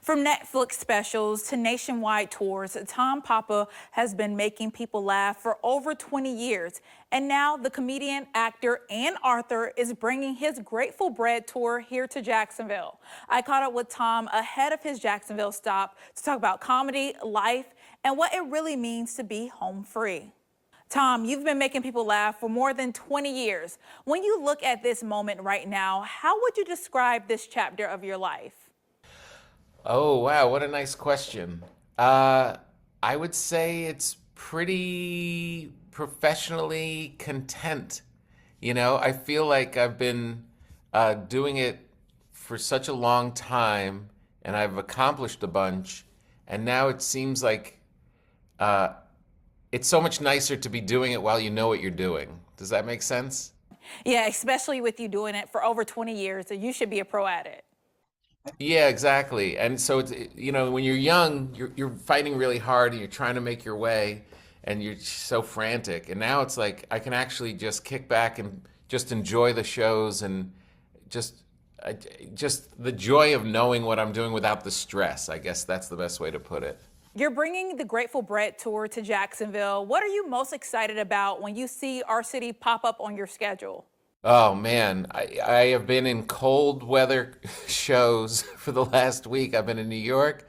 From Netflix specials to nationwide tours, Tom Papa has been making people laugh for over 20 years. And now the comedian, actor, and author is bringing his Grateful Bread tour here to Jacksonville. I caught up with Tom ahead of his Jacksonville stop to talk about comedy, life, and what it really means to be home free. Tom, you've been making people laugh for more than 20 years. When you look at this moment right now, how would you describe this chapter of your life? Oh, wow, what a nice question. I would say it's pretty professionally content. I feel like I've been doing it for such a long time and I've accomplished a bunch. And now it seems like it's so much nicer to be doing it while you know what you're doing. Does that make sense? Yeah, especially with you doing it for over 20 years, so you should be a pro at it. Yeah, exactly. And so when you're young, you're fighting really hard and you're trying to make your way and you're so frantic. And now it's like I can actually just kick back and just enjoy the shows and just just the joy of knowing what I'm doing without the stress. I guess that's the best way to put it. You're bringing the Grateful Bread tour to Jacksonville. What are you most excited about when you see our city pop up on your schedule? Oh man, I have been in cold weather shows for the last week. I've been in New York,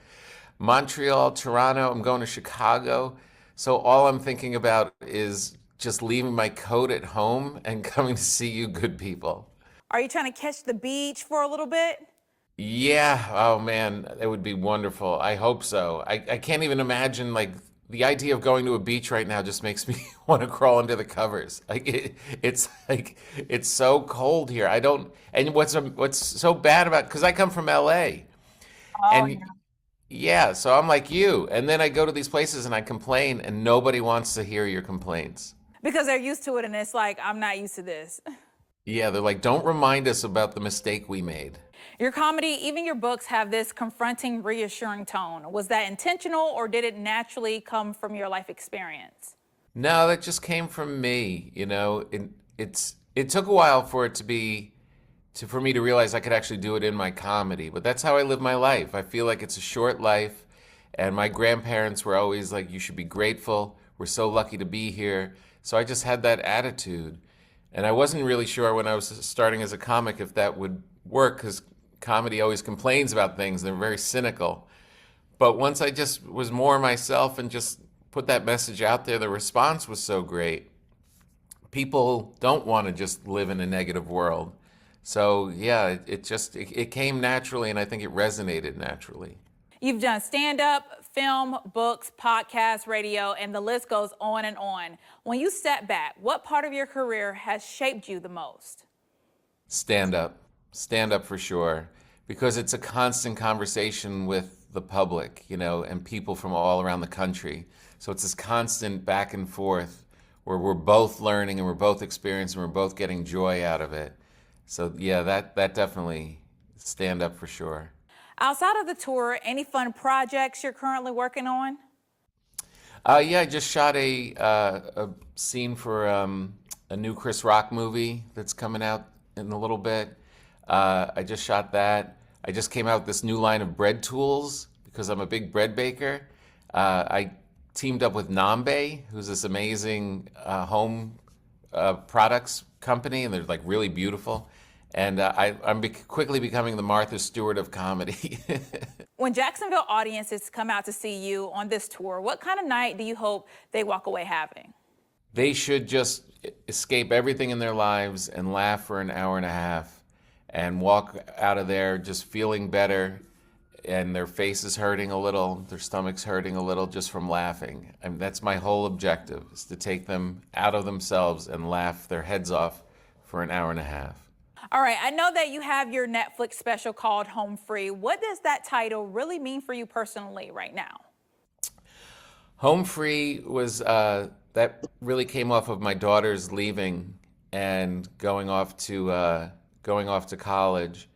Montreal, Toronto. I'm going to Chicago. So all I'm thinking about is just leaving my coat at home and coming to see you good people. Are you trying to catch the beach for a little bit? Yeah, oh man, it would be wonderful. I hope so. I can't even imagine like the idea of going to a beach right now just makes me want to crawl under the covers. It's so cold here. I don't, and what's so bad about, because I come from LA Oh, and yeah, so I'm like you. And then I go to these places and I complain and nobody wants to hear your complaints. because they're used to it and it's like, I'm not used to this. Yeah, they're like, don't remind us about the mistake we made. Your comedy, even your books, have this confronting, reassuring tone. Was that intentional or did it naturally come from your life experience? No, that just came from me. It took a while for it for me to realize I could actually do it in my comedy, but that's how I live my life. I feel like it's a short life, and my grandparents were always like, you should be grateful. We're so lucky to be here. So I just had that attitude. And I wasn't really sure when I was starting as a comic if that would work because comedy always complains about things. They're very cynical. But once I just was more myself and just put that message out there, the response was so great. People don't want to just live in a negative world. So yeah, it came naturally and I think it resonated naturally. You've done stand-up, film, books, podcasts, radio, and the list goes on and on. When you step back, what part of your career has shaped you the most? Stand up. Stand up for sure. Because it's a constant conversation with the public, and people from all around the country. So it's this constant back and forth where we're both learning and we're both experiencing and we're both getting joy out of it. So yeah, that definitely stand up for sure. Outside of the tour, any fun projects you're currently working on? Yeah, I just shot a scene for a new Chris Rock movie that's coming out in a little bit. I just shot that. I just came out with this new line of bread tools because I'm a big bread baker. I teamed up with Nambe, who's this amazing home products company, and they're like really beautiful. And I'm quickly becoming the Martha Stewart of comedy. When Jacksonville audiences come out to see you on this tour, what kind of night do you hope they walk away having? They should just escape everything in their lives and laugh for an hour and a half and walk out of there just feeling better and their face is hurting a little, their stomach's hurting a little just from laughing. I mean, that's my whole objective, is to take them out of themselves and laugh their heads off for an hour and a half. All right, I know that you have your Netflix special called Home Free. What does that title really mean for you personally right now? Home Free was, that really came off of my daughter's leaving and going off to college,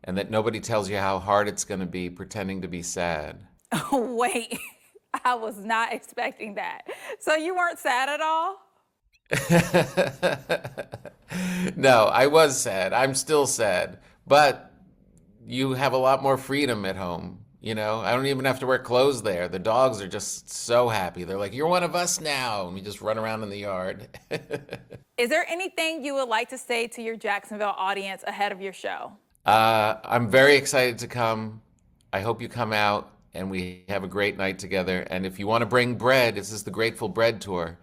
and that nobody tells you how hard it's going to be pretending to be sad. Oh, wait, I was not expecting that. So you weren't sad at all? No, I was sad. I'm still sad. But you have a lot more freedom at home. You know, I don't even have to wear clothes there. The dogs are just so happy. They're like, "You're one of us now." And we just run around in the yard. Is there anything you would like to say to your Jacksonville audience ahead of your show? I'm very excited to come. I hope you come out and we have a great night together. And if you want to bring bread, this is the Grateful Bread Tour.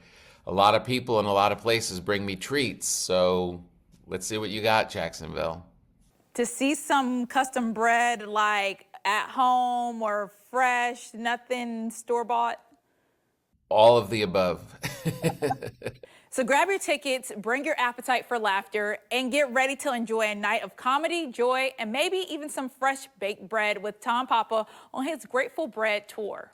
A lot of people in a lot of places bring me treats. So let's see what you got, Jacksonville. To see some custom bread like at home or fresh, nothing store-bought? All of the above. So grab your tickets, bring your appetite for laughter, and get ready to enjoy a night of comedy, joy, and maybe even some fresh baked bread with Tom Papa on his Grateful Bread Tour.